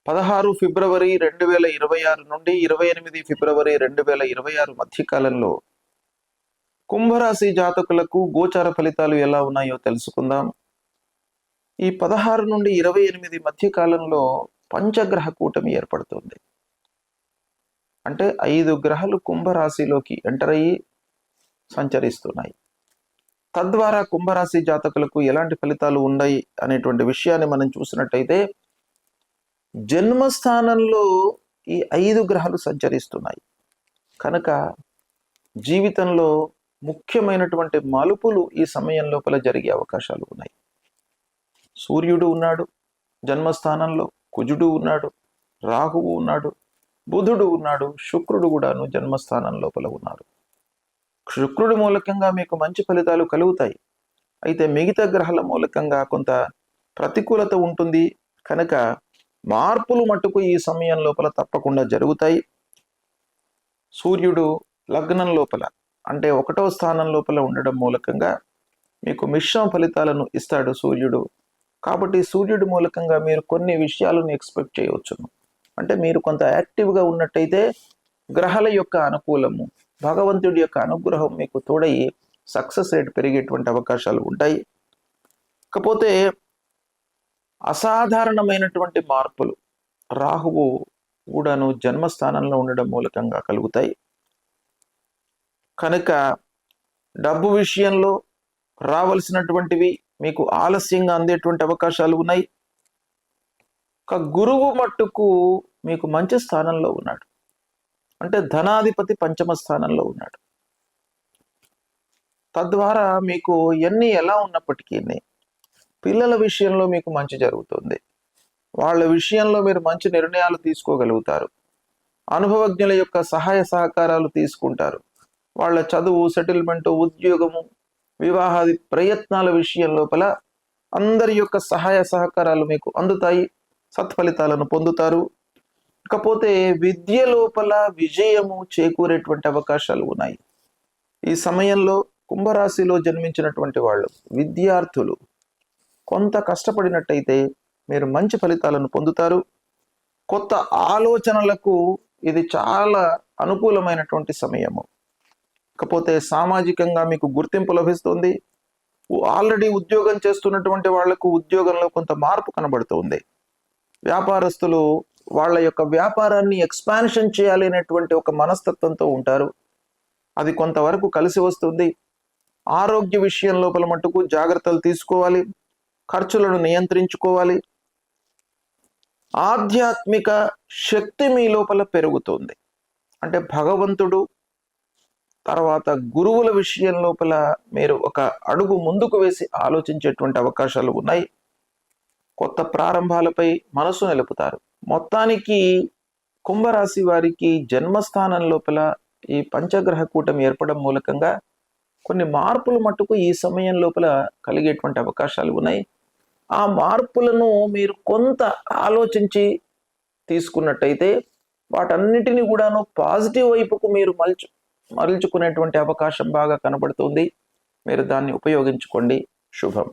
16 ఫిబ్రవరి 2026 నుండి 28 ఫిబ్రవరి 2026 మధ్యకాలంలో కుంభరాశి జాతకులకు గోచార ఫలితాలు ఎలా ఉన్నాయో తెలుసుకుందాం. ఈ 16 నుండి 28 మధ్య కాలంలో పంచగ్రహ కూటమి ఏర్పడుతుంది. అంటే 5 గ్రహాలు కుంభరాశిలోకి ఎంటర్ అయ్యి సంచరిస్తున్నాయి. తద్వారా కుంభరాశి జాతకులకు ఎలాంటి ఫలితాలు ఉన్నాయి అనేటువంటి విషయాన్ని మనం చూసినట్టయితే, జన్మస్థానంలో ఈ 5 గ్రహాలు సంచరిస్తున్నాయి కనుక జీవితంలో ముఖ్యమైనటువంటి మలుపులు ఈ సమయం లోపల జరిగే అవకాశాలు ఉన్నాయి. సూర్యుడు ఉన్నాడు జన్మస్థానంలో, కుజుడు ఉన్నాడు, రాహువు ఉన్నాడు, బుధుడు ఉన్నాడు, శుక్రుడు కూడాను జన్మస్థానం లోపల ఉన్నారు. శుక్రుడి మూలకంగా మీకు మంచి ఫలితాలు కలుగుతాయి. అయితే మిగతా గ్రహాల మూలకంగా కొంత ప్రతికూలత ఉంటుంది కనుక మార్పులు మట్టుకు ఈ సమయం లోపల తప్పకుండా జరుగుతాయి. సూర్యుడు లగ్నం లోపల అంటే 1వ స్థానం లోపల ఉండడం మూలకంగా మీకు మిశ్రమ ఫలితాలను ఇస్తాడు సూర్యుడు. కాబట్టి సూర్యుడి మూలకంగా మీరు కొన్ని విషయాలను ఎక్స్పెక్ట్ చేయవచ్చును. అంటే మీరు కొంత యాక్టివ్గా ఉన్నట్టయితే గ్రహాల యొక్క అనుకూలము, భగవంతుడి యొక్క అనుగ్రహం మీకు తోడయి సక్సెస్ రేట్ పెరిగేటువంటి అవకాశాలు ఉంటాయి. కాకపోతే అసాధారణమైనటువంటి మార్పులు రాహువు కూడాను జన్మస్థానంలో ఉండడం మూలకంగా కలుగుతాయి. కనుక డబ్బు విషయంలో రావలసినటువంటివి మీకు ఆలస్యంగా అందేటువంటి అవకాశాలు ఉన్నాయి. గురువు మట్టుకు మీకు మంచి స్థానంలో ఉన్నాడు. అంటే ధనాధిపతి 5వ స్థానంలో ఉన్నాడు. తద్వారా మీకు ఎన్ని ఎలా ఉన్నప్పటికీ పిల్లల విషయంలో మీకు మంచి జరుగుతుంది. వాళ్ళ విషయంలో మీరు మంచి నిర్ణయాలు తీసుకోగలుగుతారు. అనుభవజ్ఞుల యొక్క సహాయ సహకారాలు తీసుకుంటారు. వాళ్ళ చదువు, సెటిల్మెంటు, ఉద్యోగము, వివాహాది ప్రయత్నాల విషయం లోపల అందరి యొక్క సహాయ సహకారాలు మీకు అందుతాయి. సత్ఫలితాలను పొందుతారు. ఇకపోతే విద్య లోపల విజయము చేకూరేటువంటి అవకాశాలు ఉన్నాయి. ఈ సమయంలో కుంభరాశిలో జన్మించినటువంటి వాళ్ళు, విద్యార్థులు కొంత కష్టపడినట్టయితే మీరు మంచి ఫలితాలను పొందుతారు. కొత్త ఆలోచనలకు ఇది చాలా అనుకూలమైనటువంటి సమయము. ఇకపోతే సామాజికంగా మీకు గుర్తింపు లభిస్తుంది. ఆల్రెడీ ఉద్యోగం చేస్తున్నటువంటి వాళ్లకు ఉద్యోగంలో కొంత మార్పు కనబడుతుంది. వ్యాపారస్తులు వాళ్ళ యొక్క వ్యాపారాన్ని ఎక్స్పాన్షన్ చేయాలి అనేటువంటి ఒక మనస్తత్వంతో ఉంటారు. అది కొంతవరకు కలిసి వస్తుంది. ఆరోగ్య విషయం లోపల మట్టుకు జాగ్రత్తలు తీసుకోవాలి. ఖర్చులను నియంత్రించుకోవాలి. ఆధ్యాత్మిక శక్తి మీ లోపల పెరుగుతుంది. అంటే భగవంతుడు తర్వాత గురువుల విషయం లోపల మీరు ఒక అడుగు ముందుకు వేసి ఆలోచించేటువంటి అవకాశాలు ఉన్నాయి. కొత్త ప్రారంభాలపై మనసు నిలుపుతారు. మొత్తానికి కుంభరాశి వారికి జన్మస్థానం లోపల ఈ పంచగ్రహ కూటమి ఏర్పడడం మూలకంగా కొన్ని మార్పులు మట్టుకు ఈ సమయం లోపల కలిగేటువంటి అవకాశాలు ఉన్నాయి. ఆ మార్పులను మీరు కొంత ఆలోచించి తీసుకున్నట్టయితే వాటన్నిటిని కూడాను పాజిటివ్ వైపుకు మీరు మరల్చుకునేటువంటి అవకాశం బాగా కనబడుతుంది. మీరు దాన్ని ఉపయోగించుకోండి. శుభం.